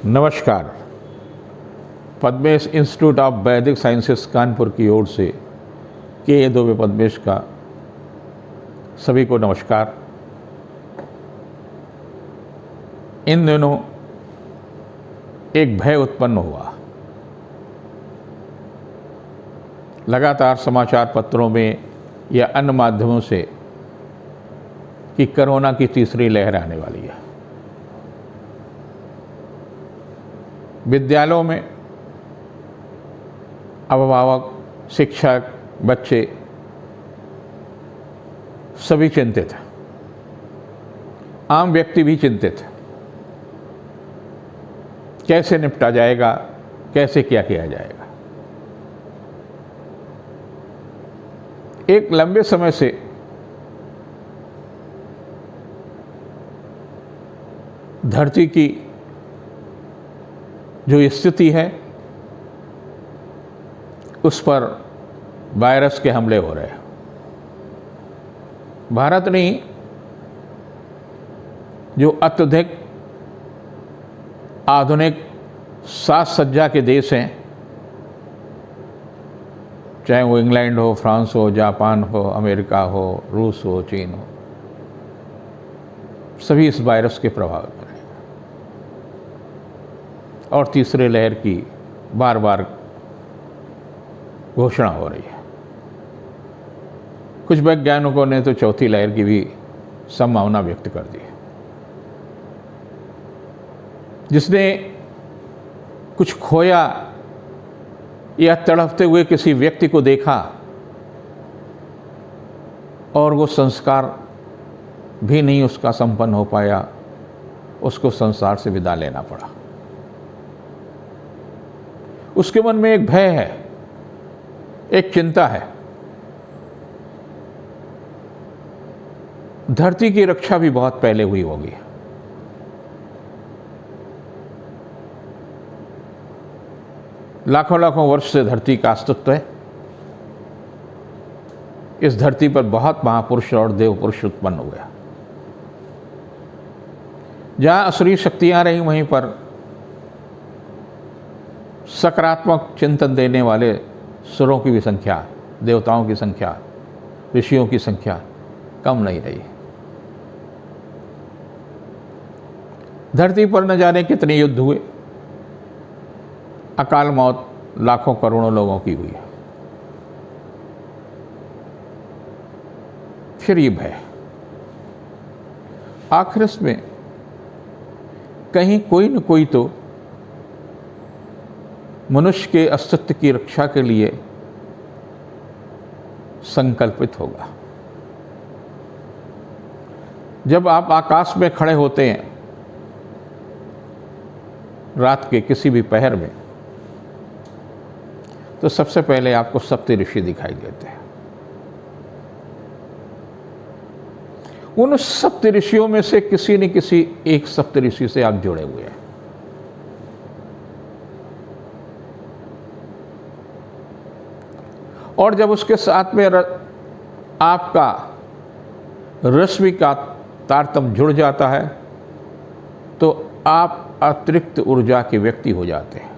नमस्कार। Padmesh institute of वैदिक sciences Kanpur की ओर से के दुबे पद्मेश का सभी को नमस्कार। इन दिनों एक भय उत्पन्न हुआ। लगातार समाचार पत्रों में या अन्य माध्यमों से कि कोरोना की तीसरी लहर आने वाली है। विद्यालयों में अभिभावक, शिक्षक, बच्चे सभी चिंतित हैं। आम व्यक्ति भी चिंतित है। कैसे निपटा जाएगा, कैसे क्या किया जाएगा। एक लंबे समय से धरती की जो स्थिति है उस पर वायरस के हमले हो रहे हैं। भारत नहीं, जो अत्यधिक आधुनिक साज सज्जा के देश हैं, चाहे वो इंग्लैंड हो, फ्रांस हो, जापान हो, अमेरिका हो, रूस हो, चीन हो, सभी इस वायरस के प्रभाव में हैं और तीसरे लहर की बार बार घोषणा हो रही है। कुछ वैज्ञानिकों ने तो चौथी लहर की भी संभावना व्यक्त कर दी है। जिसने कुछ खोया या तड़पते हुए किसी व्यक्ति को देखा और वो संस्कार भी नहीं उसका संपन्न हो पाया, उसको संसार से विदा लेना पड़ा। उसके मन में एक भय है, एक चिंता है। धरती की रक्षा भी बहुत पहले हुई होगी। लाखों लाखों वर्ष से धरती का अस्तित्व है। इस धरती पर बहुत महापुरुष और देव पुरुष उत्पन्न हुए। जहां असुरी शक्तियां रहीं, वहीं पर सकारात्मक चिंतन देने वाले सुरों की भी संख्या, देवताओं की संख्या, ऋषियों की संख्या कम नहीं रही। धरती पर न जाने कितने युद्ध हुए, अकाल मौत लाखों करोड़ों लोगों की हुई है। फिर ये भय, आखिर इसमें कहीं कोई न कोई तो मनुष्य के अस्तित्व की रक्षा के लिए संकल्पित होगा। जब आप आकाश में खड़े होते हैं रात के किसी भी पहर में, तो सबसे पहले आपको सप्त ऋषि दिखाई देते हैं। उन सप्त ऋषियों में से किसी न किसी एक सप्त ऋषि से आप जुड़े हुए हैं। और जब उसके साथ में आपका रश्मि का तारतम्य जुड़ जाता है, तो आप अतिरिक्त ऊर्जा के व्यक्ति हो जाते हैं।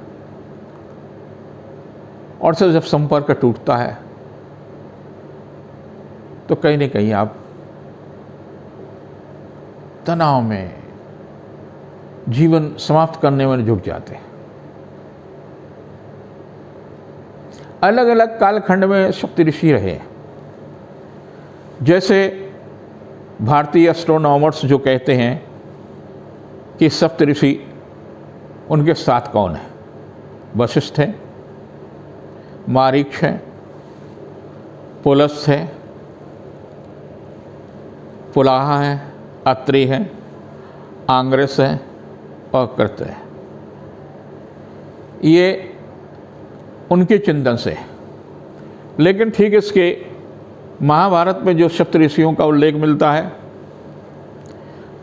और से जब संपर्क टूटता है तो कहीं न कहीं आप तनाव में, जीवन समाप्त करने में जुट जाते हैं। अलग अलग कालखंड में सप्त ऋषि रहे। जैसे भारतीय एस्ट्रोनॉमर्स जो कहते हैं कि सप्त ऋषि, उनके साथ कौन है? वशिष्ठ है, मारीच है, पुलस्त्य है, पुलाहा है, अत्रि है, आंग्रस है और कृत है। ये उनके चिंतन से। लेकिन ठीक इसके महाभारत में जो सप्त ऋषियों का उल्लेख मिलता है,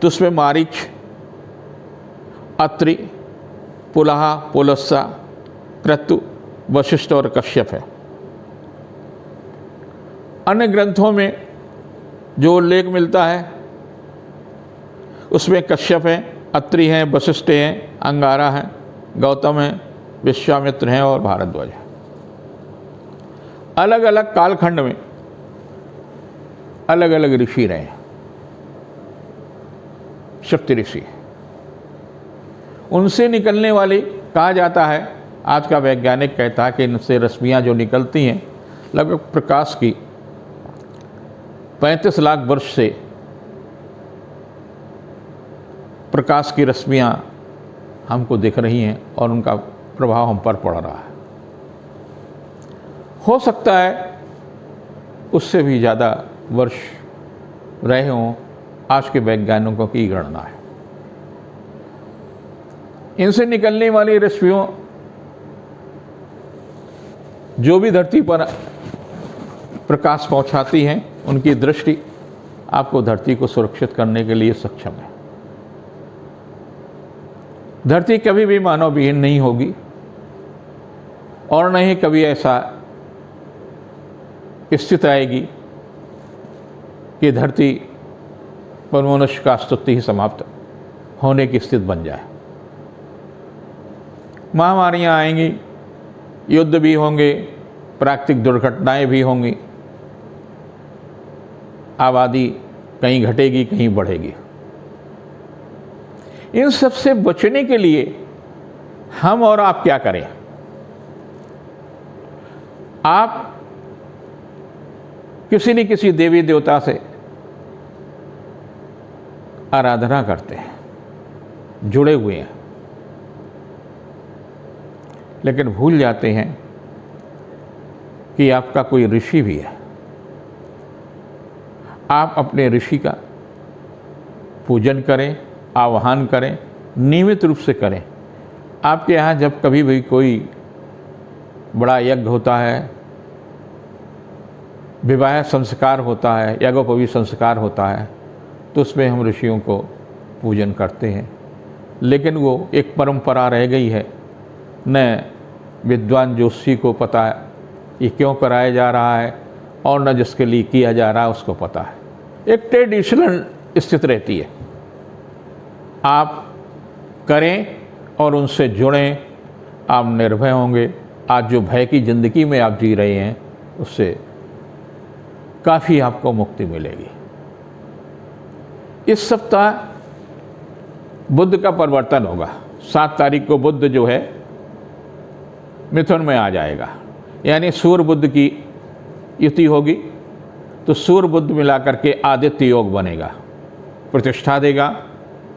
तो उसमें मारीच, अत्रि, पुलाहा, पुलस्त्य, क्रतु, वशिष्ठ और कश्यप है। अन्य ग्रंथों में जो उल्लेख मिलता है उसमें कश्यप हैं, अत्रि हैं, वशिष्ठ हैं, अंगारा हैं, गौतम हैं, विश्वामित्र हैं और भारद्वाज हैं। अलग अलग कालखंड में अलग अलग ऋषि रहे हैं। सप्त ऋषि, उनसे निकलने वाली, कहा जाता है, आज का वैज्ञानिक कहता है कि इनसे रश्मियाँ जो निकलती हैं लगभग प्रकाश की 35 लाख वर्ष से प्रकाश की रश्मियाँ हमको दिख रही हैं और उनका प्रभाव हम पर पड़ रहा है। हो सकता है उससे भी ज़्यादा वर्ष रहे हों, आज के वैज्ञानिकों की गणना है। इनसे निकलने वाली रश्मियों जो भी धरती पर प्रकाश पहुंचाती हैं, उनकी दृष्टि आपको धरती को सुरक्षित करने के लिए सक्षम है। धरती कभी भी मानव विहीन नहीं होगी और न ही कभी ऐसा स्थिति आएगी कि धरती पर मनुष्य का अस्तित्व ही समाप्त होने की स्थिति बन जाए। महामारियां आएंगी, युद्ध भी होंगे, प्राकृतिक दुर्घटनाएं भी होंगी, आबादी कहीं घटेगी कहीं बढ़ेगी। इन सब से बचने के लिए हम और आप क्या करें? आप किसी न किसी देवी देवता से आराधना करते हैं, जुड़े हुए हैं, लेकिन भूल जाते हैं कि आपका कोई ऋषि भी है। आप अपने ऋषि का पूजन करें, आह्वान करें, नियमित रूप से करें। आपके यहाँ जब कभी भी कोई बड़ा यज्ञ होता है, विवाह संस्कार होता है, यज्ञोपवीत संस्कार होता है, तो उसमें हम ऋषियों को पूजन करते हैं। लेकिन वो एक परंपरा रह गई है, न विद्वान ज्योतिषी को पता है ये क्यों कराया जा रहा है और न जिसके लिए किया जा रहा है उसको पता है। एक ट्रेडिशनल स्थिति रहती है। आप करें और उनसे जुड़ें, आप निर्भय होंगे। आज जो भय की ज़िंदगी में आप जी रहे हैं उससे काफ़ी आपको मुक्ति मिलेगी। इस सप्ताह बुध का परिवर्तन होगा। 7 तारीख को बुध जो है मिथुन में आ जाएगा, यानी सूर्य बुध की युति होगी। तो सूर्य बुध मिला करके आदित्य योग बनेगा, प्रतिष्ठा देगा,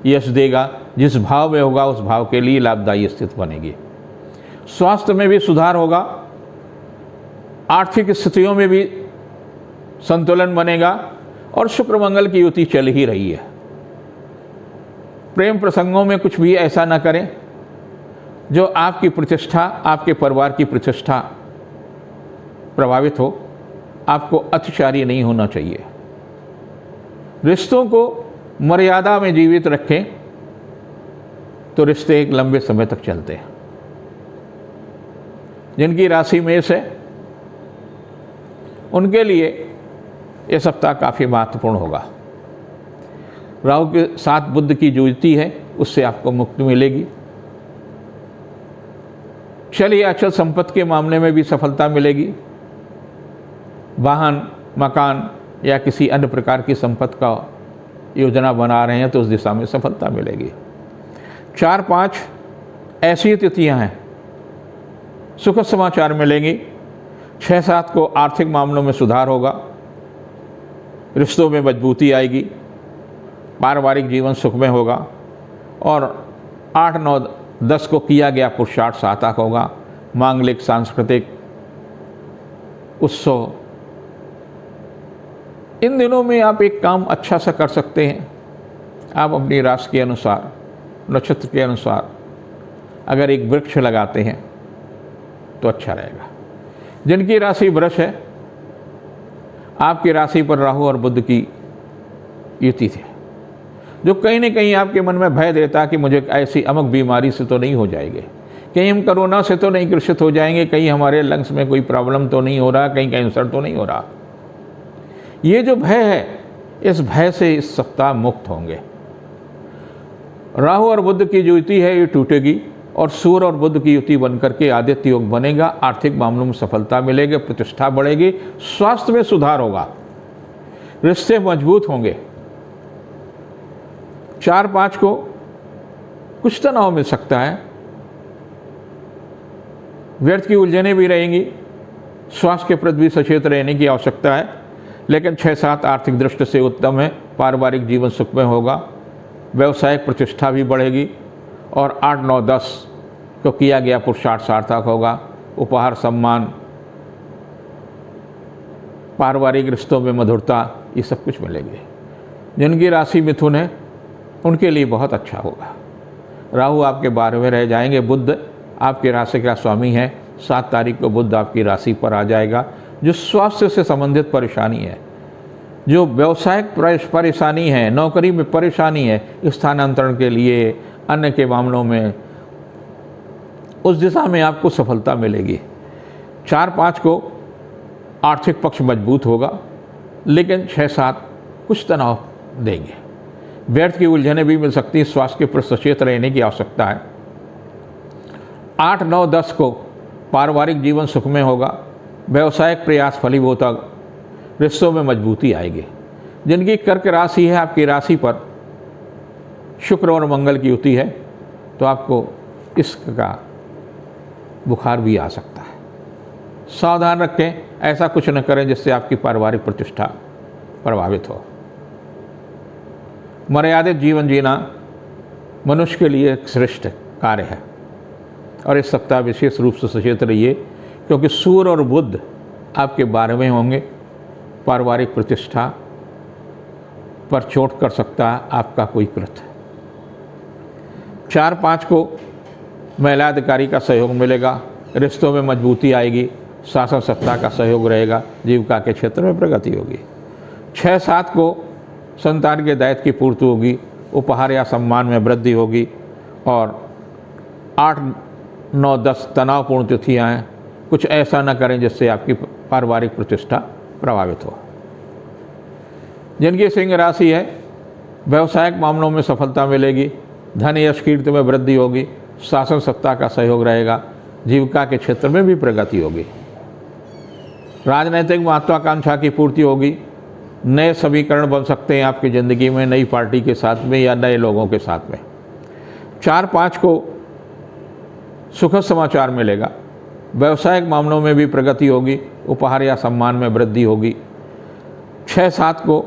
यश देगा। जिस भाव में होगा उस भाव के लिए लाभदायी स्थिति बनेगी। स्वास्थ्य में भी सुधार होगा, आर्थिक स्थितियों में भी संतुलन बनेगा और शुक्र मंगल की युति चल ही रही है। प्रेम प्रसंगों में कुछ भी ऐसा न करें जो आपकी प्रतिष्ठा, आपके परिवार की प्रतिष्ठा प्रभावित हो। आपको अतिचारी नहीं होना चाहिए। रिश्तों को मर्यादा में जीवित रखें तो रिश्ते एक लंबे समय तक चलते हैं। जिनकी राशि मेष है उनके लिए यह सप्ताह काफ़ी महत्वपूर्ण होगा। राहु के साथ बुध की जो युति है उससे आपको मुक्ति मिलेगी। चलिए, अचल संपत्ति के मामले में भी सफलता मिलेगी। वाहन, मकान या किसी अन्य प्रकार की संपत्ति का योजना बना रहे हैं तो उस दिशा में सफलता मिलेगी। 4-5 ऐसी तिथियां हैं, सुखद समाचार मिलेंगे। 6-7 को आर्थिक मामलों में सुधार होगा, रिश्तों में मजबूती आएगी, पारिवारिक जीवन सुखमय होगा। और 8, 9, 10 को किया गया पुरुषार्थ सार्थक होगा। मांगलिक, सांस्कृतिक उत्सव, इन दिनों में आप एक काम अच्छा सा कर सकते हैं। आप अपनी राशि के अनुसार, नक्षत्र के अनुसार अगर एक वृक्ष लगाते हैं तो अच्छा रहेगा। जिनकी राशि वृष है, आपकी राशि पर राहु और बुध की युति थी, जो कहीं न कहीं आपके मन में भय देता कि मुझे ऐसी अमुक बीमारी से तो नहीं हो जाएंगे, कहीं हम कोरोना से तो नहीं ग्रसित हो जाएंगे, कहीं हमारे लंग्स में कोई प्रॉब्लम तो नहीं हो रहा, कहीं कैंसर तो नहीं हो रहा। ये जो भय है, इस भय से इस सप्ताह मुक्त होंगे। राहु और बुध की जो युति है ये टूटेगी और सूर्य और बुध की युति बनकर के आदित्य योग बनेगा। आर्थिक मामलों में सफलता मिलेगी, प्रतिष्ठा बढ़ेगी, स्वास्थ्य में सुधार होगा, रिश्ते मजबूत होंगे। 4-5 को कुछ तनाव मिल सकता है, व्यर्थ की उलझनें भी रहेंगी, स्वास्थ्य के प्रति भी सचेत रहने की आवश्यकता है। लेकिन 6-7 आर्थिक दृष्टि से उत्तम है, पारिवारिक जीवन सुखमय होगा, व्यवसायिक प्रतिष्ठा भी बढ़ेगी और 8-9-10 को किया गया पुरुषार्थ सार्थक होगा। उपहार, सम्मान, पारिवारिक रिश्तों में मधुरता, ये सब कुछ मिलेगी। जिनकी राशि मिथुन है उनके लिए बहुत अच्छा होगा। राहु आपके 12वें रह जाएंगे, बुध आपकी राशि का स्वामी है। 7 तारीख को बुध आपकी राशि पर आ जाएगा। जो स्वास्थ्य से संबंधित परेशानी है, जो व्यवसायिक परेशानी है, नौकरी में परेशानी है, स्थानांतरण के लिए, अन्य के मामलों में, उस दिशा में आपको सफलता मिलेगी। 4-5 को आर्थिक पक्ष मजबूत होगा, लेकिन 6-7 कुछ तनाव देंगे। व्यर्थ की उलझनें भी मिल सकती है, स्वास्थ्य के प्रति सचेत रहने की आवश्यकता है। 8-9-10 को पारिवारिक जीवन सुखमय होगा, व्यवसायिक प्रयास फलीभूत होगा, रिश्तों में मजबूती आएगी। जिनकी कर्क राशि है, आपकी राशि पर शुक्र और मंगल की युति है, तो आपको इसका बुखार भी आ सकता है। सावधान रखें, ऐसा कुछ न करें जिससे आपकी पारिवारिक प्रतिष्ठा प्रभावित हो। मर्यादित जीवन जीना मनुष्य के लिए एक श्रेष्ठ कार्य है और इस सप्ताह विशेष रूप से सचेत रहिए, क्योंकि सूर्य और बुध आपके 12वें होंगे। पारिवारिक प्रतिष्ठा पर चोट कर सकता है आपका कोई कृत्य। 4-5 को महिला अधिकारी का सहयोग मिलेगा, रिश्तों में मजबूती आएगी, शासन सत्ता का सहयोग रहेगा, जीविका के क्षेत्र में प्रगति होगी। 6-7 को संतान के दायित्व की पूर्ति होगी, उपहार या सम्मान में वृद्धि होगी और 8-9-10 तनावपूर्ण तिथियाँ हैं। कुछ ऐसा न करें जिससे आपकी पारिवारिक प्रतिष्ठा प्रभावित हो। जिनकी सिंह राशि है, व्यवसायिक मामलों में सफलता मिलेगी, धन यश कीर्ति में वृद्धि होगी, शासन सत्ता का सहयोग रहेगा, जीविका के क्षेत्र में भी प्रगति होगी। राजनीतिक महत्वाकांक्षा की पूर्ति होगी, नए समीकरण बन सकते हैं आपकी ज़िंदगी में, नई पार्टी के साथ में या नए लोगों के साथ में। 4-5 को सुखद समाचार मिलेगा, व्यवसायिक मामलों में भी प्रगति होगी, उपहार या सम्मान में वृद्धि होगी। 6-7 को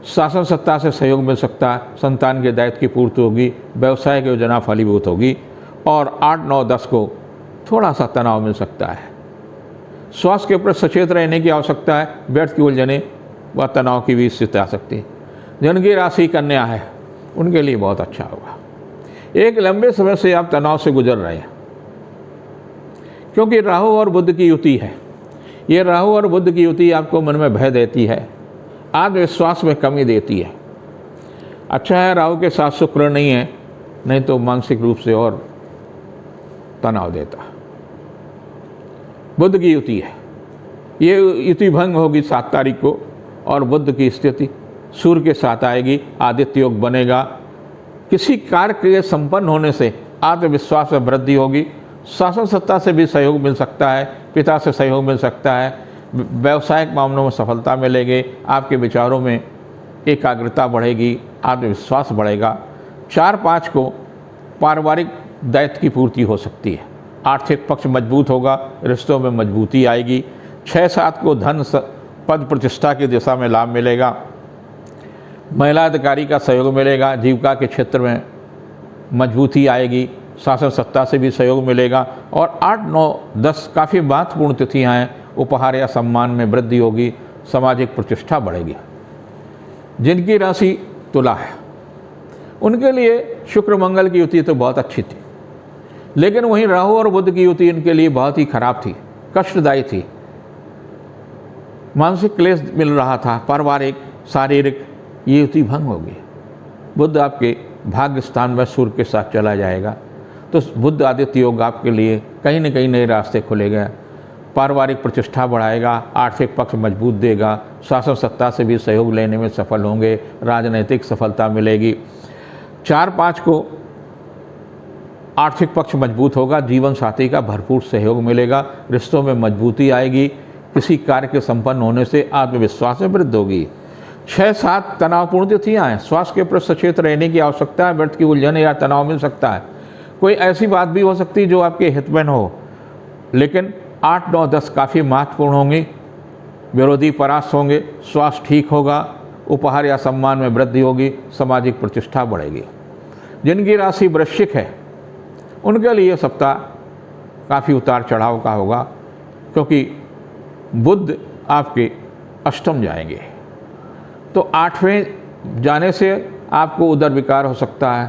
शासन सत्ता से सहयोग मिल सकता है, संतान के दायित्व की पूर्ति होगी, व्यवसाय की योजना फलीभूत होगी और 8-9-10 को थोड़ा सा तनाव मिल सकता है। स्वास्थ्य के प्रति सचेत रहने की आवश्यकता है, व्यर्थ की उलझनें व तनाव की भी स्थिति आ सकती है। जिनकी राशि कन्या है उनके लिए बहुत अच्छा होगा। एक लंबे समय से आप तनाव से गुजर रहे हैं, क्योंकि राहु और बुध की युति है। ये राहु और बुध की युति आपको मन में भय देती है, आत्मविश्वास में कमी देती है। अच्छा है राहु के साथ शुक्र नहीं है, नहीं तो मानसिक रूप से और तनाव देता। बुध की युति है, ये युति भंग होगी 7 तारीख को और बुध की स्थिति सूर्य के साथ आएगी, आदित्य योग बनेगा। किसी कार्य के संपन्न होने से आत्मविश्वास में वृद्धि होगी, शासन सत्ता से भी सहयोग मिल सकता है, पिता से सहयोग मिल सकता है, व्यवसायिक मामलों में सफलता मिलेगी, आपके विचारों में एकाग्रता बढ़ेगी, आत्मविश्वास बढ़ेगा। 4-5 को पारिवारिक दायित्व की पूर्ति हो सकती है, आर्थिक पक्ष मजबूत होगा, रिश्तों में मजबूती आएगी। 6-7 को धन पद प्रतिष्ठा की दिशा में लाभ मिलेगा, महिला अधिकारी का सहयोग मिलेगा, जीविका के क्षेत्र में मजबूती आएगी, शासन सत्ता से भी सहयोग मिलेगा और 8-9-10 काफ़ी महत्वपूर्ण तिथियाँ हैं, उपहार या सम्मान में वृद्धि होगी, सामाजिक प्रतिष्ठा बढ़ेगी। जिनकी राशि तुला है उनके लिए शुक्र मंगल की युति तो बहुत अच्छी थी, लेकिन वहीं राहु और बुध की युति इनके लिए बहुत ही खराब थी, कष्टदायी थी। मानसिक क्लेश मिल रहा था, पारिवारिक शारीरिक, ये युति भंग होगी। बुध आपके भाग्य स्थान में सूर्य के साथ चला जाएगा, तो बुध आदित्य योग आपके लिए कहीं न कहीं नए रास्ते खुलेगा। पारिवारिक प्रतिष्ठा बढ़ाएगा, आर्थिक पक्ष मजबूत देगा, शासन सत्ता से भी सहयोग लेने में सफल होंगे, राजनीतिक सफलता मिलेगी। 4-5 को आर्थिक पक्ष मजबूत होगा, जीवन साथी का भरपूर सहयोग मिलेगा, रिश्तों में मजबूती आएगी, किसी कार्य के संपन्न होने से आत्मविश्वास में वृद्धि होगी। 6-7 तनावपूर्ण तिथियाँ हैं, स्वास्थ्य के प्रति सचेत रहने की आवश्यकता है, व्यर्थ की उलझन या तनाव मिल सकता है। कोई ऐसी बात भी हो सकती है जो आपके हित में न हो, लेकिन 8, 9, 10 काफ़ी महत्वपूर्ण होंगी। विरोधी परास्त होंगे, स्वास्थ्य ठीक होगा, उपहार या सम्मान में वृद्धि होगी, सामाजिक प्रतिष्ठा बढ़ेगी। जिनकी राशि वृश्चिक है उनके लिए सप्ताह काफ़ी उतार चढ़ाव का होगा, क्योंकि बुध आपके अष्टम जाएंगे, तो 8वें जाने से आपको उदर विकार हो सकता है,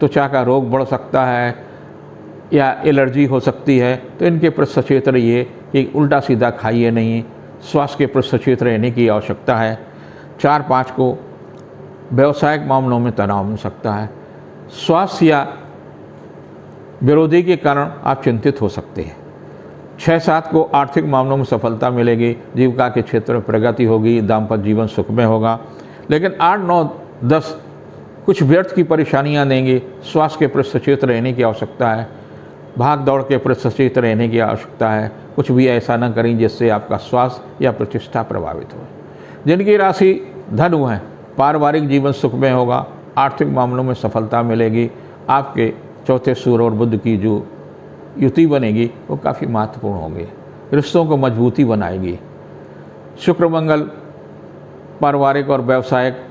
त्वचा का रोग बढ़ सकता है या एलर्जी हो सकती है। तो इनके प्रति सचेत रहिए कि उल्टा सीधा खाइए नहीं, स्वास्थ्य के प्रति सचेत रहने की आवश्यकता है। 4-5 को व्यवसायिक मामलों में तनाव मिल सकता है, स्वास्थ्य या विरोधी के कारण आप चिंतित हो सकते हैं। 6-7 को आर्थिक मामलों में सफलता मिलेगी, जीविका के क्षेत्र में प्रगति होगी, दाम्पत्य जीवन सुखमय होगा। लेकिन 8, 9, 10 कुछ व्यर्थ की परेशानियां देंगे, स्वास्थ्य के प्रति सचेत रहने की आवश्यकता है, भाग दौड़ के प्रति सचेत रहने की आवश्यकता है। कुछ भी ऐसा न करें जिससे आपका स्वास्थ्य या प्रतिष्ठा प्रभावित हो। जिनकी राशि धनु है, पारिवारिक जीवन सुखमय होगा, आर्थिक मामलों में सफलता मिलेगी, आपके चौथे सूर्य और बुध की जो युति बनेगी वो काफ़ी महत्वपूर्ण होंगे, रिश्तों को मजबूती बनाएगी। शुक्र मंगल पारिवारिक और व्यावसायिक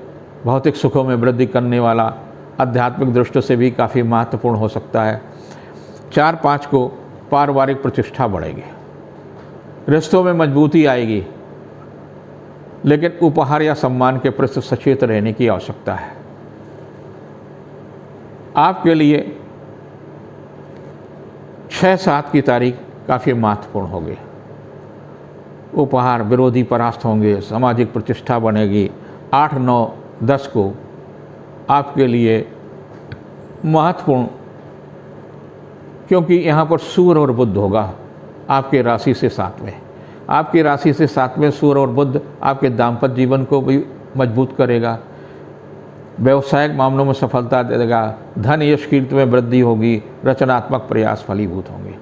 भौतिक सुखों में वृद्धि करने वाला, आध्यात्मिक दृष्टि से भी काफ़ी महत्वपूर्ण हो सकता है। 4-5 को पारिवारिक प्रतिष्ठा बढ़ेगी, रिश्तों में मजबूती आएगी, लेकिन उपहार या सम्मान के प्रति सचेत रहने की आवश्यकता है। आपके लिए 6-7 की तारीख काफ़ी महत्वपूर्ण होगी। उपहार, विरोधी परास्त होंगे, सामाजिक प्रतिष्ठा बनेगी। 8, 9, 10 को आपके लिए महत्वपूर्ण, क्योंकि यहाँ पर सूर्य और बुध होगा आपके राशि से 7वें। आपकी राशि से 7वें सूर्य और बुध आपके दाम्पत्य जीवन को भी मजबूत करेगा, व्यवसायिक मामलों में सफलता देगा, धन यश कीर्ति में वृद्धि होगी, रचनात्मक प्रयास फलीभूत होंगे।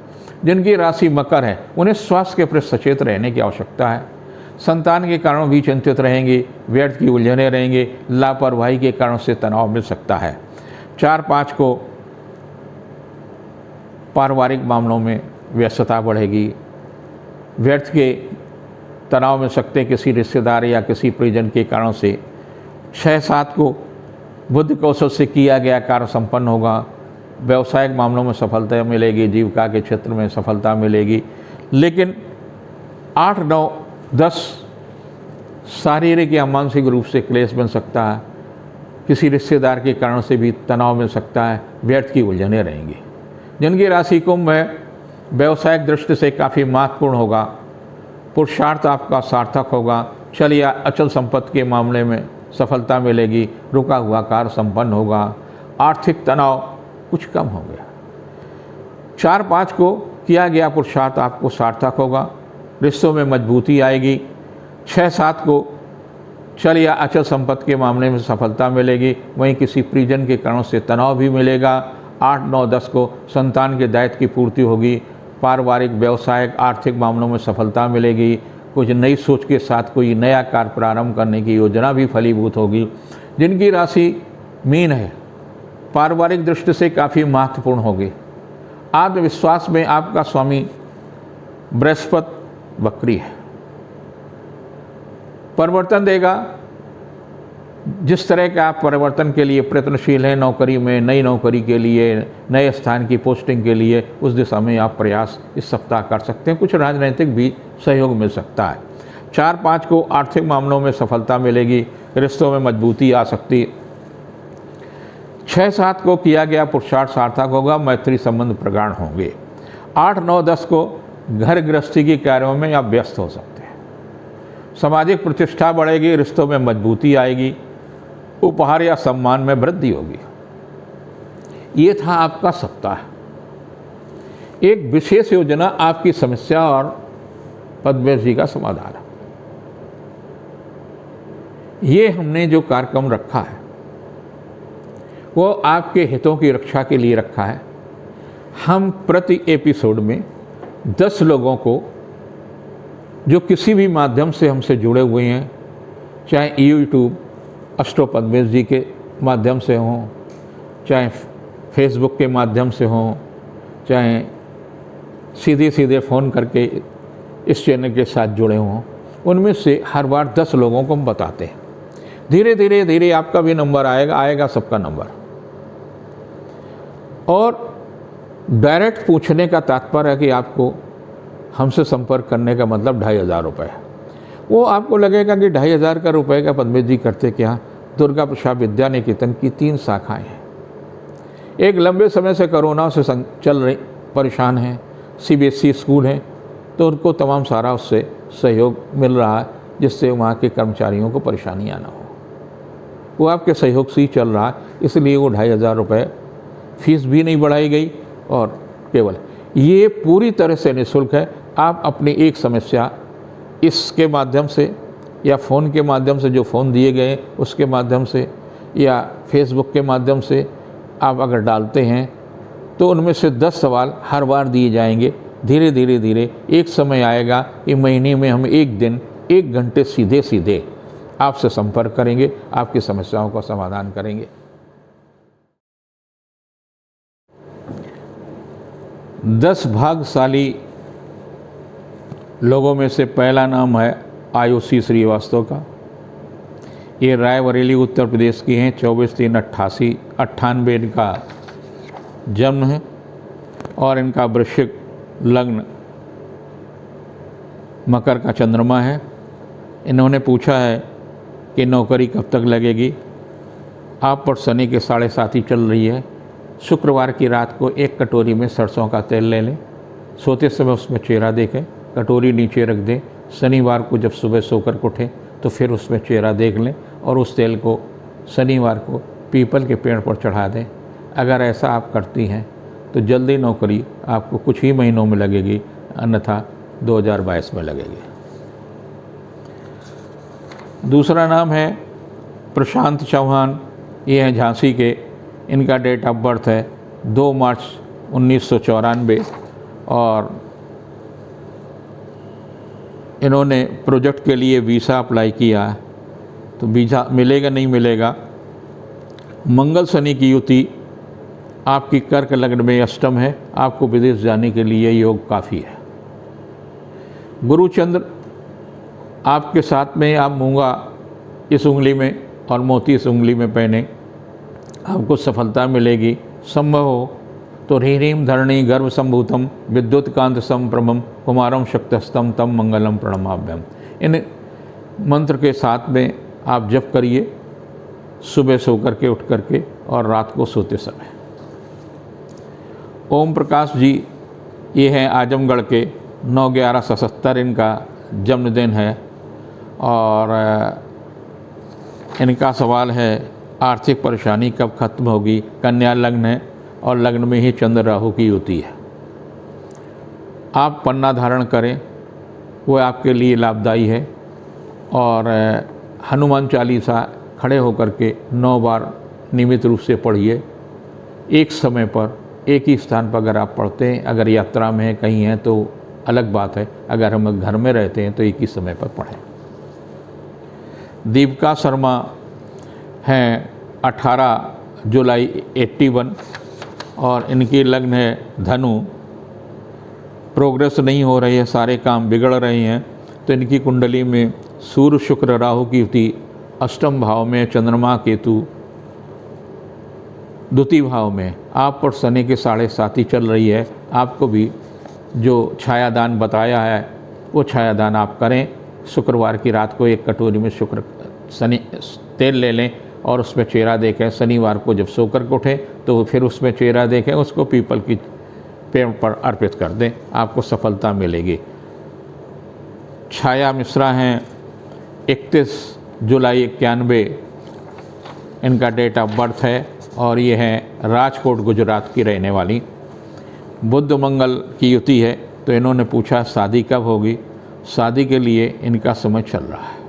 जिनकी राशि मकर है उन्हें स्वास्थ्य के प्रति सचेत रहने की आवश्यकता है। संतान के कारण भी चिंतित रहेंगे, व्यर्थ की उलझने रहेंगे, लापरवाही के कारण से तनाव मिल सकता है। 4-5 को पारिवारिक मामलों में व्यस्तता बढ़ेगी, व्यर्थ के तनाव मिल सकते हैं किसी रिश्तेदार या किसी परिजन के कारण से। 6-7 को बुद्धि कौशल से किया गया कार्य संपन्न होगा, व्यवसायिक मामलों में सफलता मिलेगी, जीविका के क्षेत्र में सफलता मिलेगी। लेकिन 8, 9, 10 शारीरिक या मानसिक रूप से क्लेश बन सकता है, किसी रिश्तेदार के कारण से भी तनाव मिल सकता है, व्यर्थ की उलझने रहेंगी। जिनकी राशि कुंभ है, व्यवसायिक दृष्टि से काफ़ी महत्वपूर्ण होगा, पुरुषार्थ आपका सार्थक होगा, चल या अचल संपत्ति के मामले में सफलता मिलेगी, रुका हुआ कार्य संपन्न होगा, आर्थिक तनाव कुछ कम हो गया। 4-5 को किया गया पुरुषार्थ आपको सार्थक होगा, रिश्तों में मजबूती आएगी। 6-7 को चल या अचल संपत्ति के मामले में सफलता मिलेगी, वहीं किसी परिजन के कारण से तनाव भी मिलेगा। 8, 9, 10 को संतान के दायित्व की पूर्ति होगी, पारिवारिक व्यवसायिक आर्थिक मामलों में सफलता मिलेगी, कुछ नई सोच के साथ कोई नया कार्य प्रारंभ करने की योजना भी फलीभूत होगी। जिनकी राशि मीन है, पारिवारिक दृष्टि से काफ़ी महत्वपूर्ण होगी। आत्मविश्वास में आपका स्वामी बृहस्पति वक्री है, परिवर्तन देगा। जिस तरह के आप परिवर्तन के लिए प्रयत्नशील हैं, नौकरी में, नई नौकरी के लिए, नए स्थान की पोस्टिंग के लिए, उस दिशा में आप प्रयास इस सप्ताह कर सकते हैं। कुछ राजनीतिक भी सहयोग मिल सकता है। 4-5 को आर्थिक मामलों में सफलता मिलेगी, रिश्तों में मजबूती आ सकती। 6-7 को किया गया पुरुषार्थ सार्थक होगा, मैत्री संबंध प्रगाढ़ होंगे। 8, 9, 10 को घर गृहस्थी के कार्यों में आप व्यस्त हो सकते हैं, सामाजिक प्रतिष्ठा बढ़ेगी, रिश्तों में मजबूती आएगी, उपहार या सम्मान में वृद्धि होगी। ये था आपका सप्ताह। एक विशेष योजना आपकी समस्या और पद्मेश जी का समाधान है। ये हमने जो कार्यक्रम रखा है वो आपके हितों की रक्षा के लिए रखा है। हम प्रति एपिसोड में 10 लोगों को जो किसी भी माध्यम से हमसे जुड़े हुए हैं, चाहे यूट्यूब अस्ट्रो पद्मेश जी के माध्यम से हों, चाहे फेसबुक के माध्यम से हों, चाहे सीधे फ़ोन करके इस चैनल के साथ जुड़े हों, उनमें से हर बार 10 लोगों को हम बताते हैं। धीरे धीरे आपका भी नंबर आएगा सबका नंबर। और डायरेक्ट पूछने का तात्पर्य है कि आपको हमसे संपर्क करने का मतलब 2500 रुपये है। वो आपको लगेगा कि 2500 रुपये का पद्मेश जी करते क्या। दुर्गा प्रसाद विद्या निकेतन की 3 शाखाएं हैं। एक लंबे समय से कोरोना से चल रही परेशान है, CBSE स्कूल हैं, तो उनको तमाम सारा उससे सहयोग मिल रहा है, जिससे वहाँ के कर्मचारियों को परेशानियाँ ना हो। वो आपके सहयोग से ही चल रहा है, इसलिए वो 2500 रुपये फीस भी नहीं बढ़ाई गई और केवल ये पूरी तरह से निःशुल्क है। आप अपनी एक समस्या इसके माध्यम से या फ़ोन के माध्यम से, जो फ़ोन दिए गए उसके माध्यम से या फेसबुक के माध्यम से आप अगर डालते हैं तो उनमें से 10 सवाल हर बार दिए जाएंगे। धीरे एक समय आएगा कि महीने में हम एक दिन 1 घंटे सीधे आपसे संपर्क करेंगे, आपकी समस्याओं का समाधान करेंगे। 10 भाग्यशाली लोगों में से पहला नाम है आयुषी श्रीवास्तव का। ये रायबरेली उत्तर प्रदेश की हैं। 24/3/98 इनका जन्म है और इनका वृश्चिक लग्न, मकर का चंद्रमा है। इन्होंने पूछा है कि नौकरी कब तक लगेगी। आप पर शनि के 7.5 चल रही है। शुक्रवार की रात को 1 कटोरी में सरसों का तेल ले लें, सोते समय उसमें चेहरा देखें, कटोरी नीचे रख दें। शनिवार को जब सुबह सोकर उठें तो फिर उसमें चेहरा देख लें और उस तेल को शनिवार को पीपल के पेड़ पर चढ़ा दें। अगर ऐसा आप करती हैं तो जल्दी नौकरी आपको कुछ ही महीनों में लगेगी, अन्यथा 2022 में लगेगी। दूसरा नाम है प्रशांत चौहान। ये हैं झांसी के। इनका डेट ऑफ बर्थ है 2 मार्च 1994 और इन्होंने प्रोजेक्ट के लिए वीज़ा अप्लाई किया है, तो वीज़ा मिलेगा नहीं मिलेगा। मंगल शनि की युति आपकी कर्क लग्न में अष्टम है, आपको विदेश जाने के लिए योग काफ़ी है। गुरुचंद्र आपके साथ में, आप मूंगा इस उंगली में और मोती इस उंगली में पहने, आपको सफलता मिलेगी। संभव हो तो ह्रीं धरणी गर्भ संभूतम विद्युत कांत संप्रमम कुमारम शक्तस्तम तम मंगलम प्रणमाभ्यम। इन मंत्र के साथ में आप जप करिए, सुबह सो करके उठ करके और रात को सोते समय। ओम प्रकाश जी, ये हैं आजमगढ़ के। 9/11/77 इनका जन्मदिन है और इनका सवाल है आर्थिक परेशानी कब खत्म होगी। कन्या लग्न है और लग्न में ही चंद्र राहु की युति है। आप पन्ना धारण करें, वो आपके लिए लाभदायी है। और हनुमान चालीसा खड़े होकर के 9 बार नियमित रूप से पढ़िए। एक समय पर एक ही स्थान पर अगर आप पढ़ते हैं, अगर यात्रा में हैं कहीं हैं तो अलग बात है, अगर हम घर में रहते हैं तो एक ही समय पर पढ़ें। दीपिका शर्मा हैं 18 जुलाई 81 और इनकी लग्न है धनु। प्रोग्रेस नहीं हो रही है, सारे काम बिगड़ रहे हैं, तो इनकी कुंडली में सूर्य शुक्र राहु की युति अष्टम भाव में, चंद्रमा केतु द्वितीय भाव में। आप पर शनि के 7.5 चल रही है। आपको भी जो छायादान बताया है वो छायादान आप करें। शुक्रवार की रात को 1 कटोरी में शनि तेल ले लें और उसमें चेहरा देखें। शनिवार को जब सोकर के उठें तो फिर उसमें चेहरा देखें, उसको पीपल की पेड़ पर अर्पित कर दें, आपको सफलता मिलेगी। छाया मिश्रा हैं 31 जुलाई 91 इनका डेट ऑफ बर्थ है और ये हैं राजकोट गुजरात की रहने वाली। बुध मंगल की युति है, तो इन्होंने पूछा शादी कब होगी। शादी के लिए इनका समय चल रहा है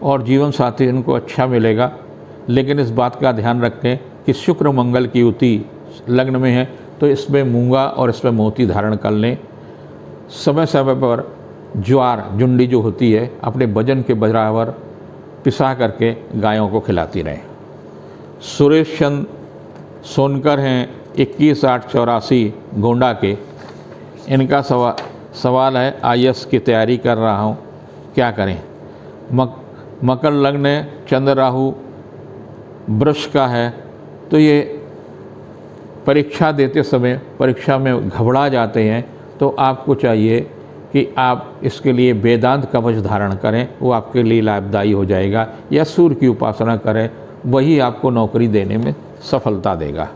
और जीवन साथी इनको अच्छा मिलेगा। लेकिन इस बात का ध्यान रखें कि शुक्र मंगल की युति लग्न में है, तो इसमें मूंगा और इसमें मोती धारण कर लें। समय समय पर ज्वार जुंडी जो होती है अपने वजन के बराबर पिसा करके गायों को खिलाती रहें। सुरेश चंद सोनकर हैं 21/8/84 गोंडा के। इनका सवाल है IAS की तैयारी कर रहा हूँ, क्या करें। मकर लग्न है, चंद्र राहु वृष का है, तो ये परीक्षा देते समय परीक्षा में घबरा जाते हैं, तो आपको चाहिए कि आप इसके लिए वेदांत कवच धारण करें, वो आपके लिए लाभदायी हो जाएगा। या सूर्य की उपासना करें, वही आपको नौकरी देने में सफलता देगा।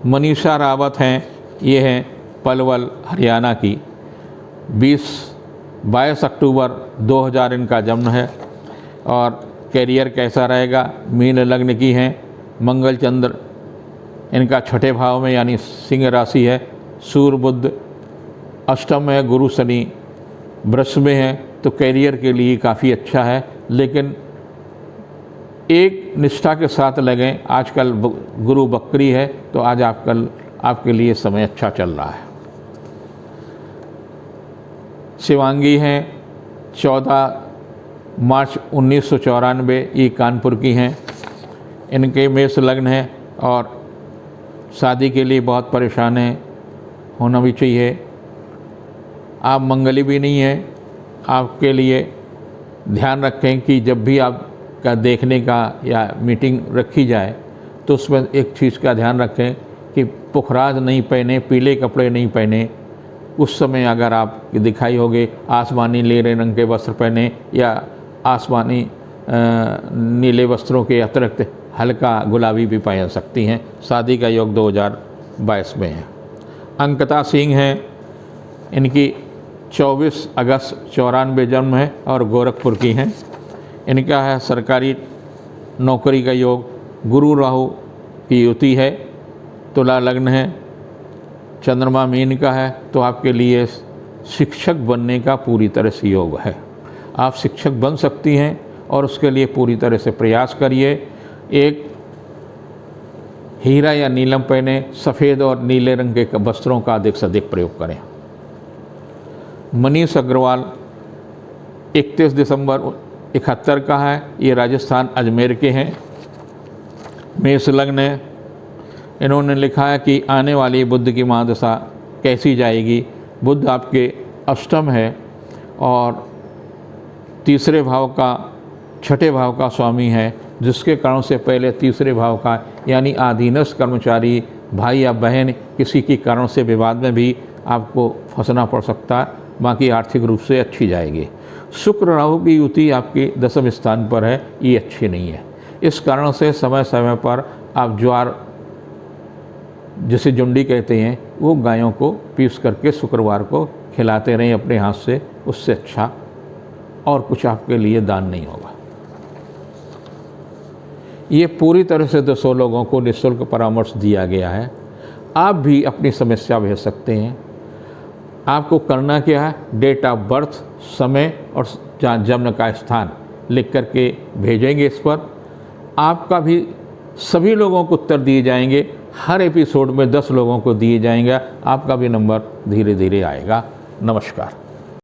मनीषा रावत हैं, ये हैं पलवल हरियाणा की। 22 अक्टूबर 2000 इनका जन्म है। और कैरियर कैसा रहेगा, मीन लग्न की हैं। मंगल चंद्र इनका छठे भाव में यानी सिंह राशि है। सूर्य बुध अष्टम में, गुरु शनि वृष में है, तो कैरियर के लिए काफ़ी अच्छा है। लेकिन एक निष्ठा के साथ लगें। आजकल गुरु बकरी है, तो आज आपके लिए समय अच्छा चल रहा है। शिवांगी हैं 14 मार्च 1994, ये कानपुर की हैं। इनके मेष लग्न है और शादी के लिए बहुत परेशान हैं, होना भी चाहिए। आप मंगली भी नहीं हैं। आपके लिए ध्यान रखें कि जब भी आपका देखने का या मीटिंग रखी जाए तो उसमें एक चीज़ का ध्यान रखें कि पुखराज नहीं पहने, पीले कपड़े नहीं पहने। उस समय अगर आप दिखाई होगे आसमानी नीले रंग के वस्त्र पहने या आसमानी नीले वस्त्रों के अतिरिक्त हल्का गुलाबी भी पहन सकती हैं। शादी का योग 2022 में है। अंकिता सिंह हैं, इनकी 24 अगस्त 94 जन्म है और गोरखपुर की हैं। इनका है सरकारी नौकरी का योग। गुरु राहु की युति है। तुला लग्न है, चंद्रमा मीन का है, तो आपके लिए शिक्षक बनने का पूरी तरह से योग है। आप शिक्षक बन सकती हैं और उसके लिए पूरी तरह से प्रयास करिए। एक हीरा या नीलम पहने, सफ़ेद और नीले रंग के वस्त्रों का अधिक से अधिक प्रयोग करें। मनीष अग्रवाल 31 दिसंबर 71 का है, ये राजस्थान अजमेर के हैं। मेष लग्न है। इन्होंने लिखा है कि आने वाली बुध की महादशा कैसी जाएगी। बुध आपके अष्टम है और तीसरे भाव का, छठे भाव का स्वामी है, जिसके कारण से पहले तीसरे भाव का यानी आधीनस्थ कर्मचारी, भाई या बहन किसी के कारण से विवाद में भी आपको फंसना पड़ सकता है। बाकी आर्थिक रूप से अच्छी जाएगी। शुक्र राहु की युति आपके 10वें स्थान पर है, ये अच्छी नहीं है। इस कारण से समय समय पर आप ज्वार, जिसे जुंडी कहते हैं, वो गायों को पीस करके शुक्रवार को खिलाते रहें अपने हाथ से। उससे अच्छा और कुछ आपके लिए दान नहीं होगा। ये पूरी तरह से 200 लोगों को निःशुल्क परामर्श दिया गया है। आप भी अपनी समस्या भेज सकते हैं। आपको करना क्या है, डेट ऑफ बर्थ, समय और जन्म का स्थान लिख करके भेजेंगे इस पर। आपका भी सभी लोगों को उत्तर दिए जाएंगे। हर एपिसोड में 10 लोगों को दिए जाएंगे। आपका भी नंबर धीरे धीरे आएगा। नमस्कार।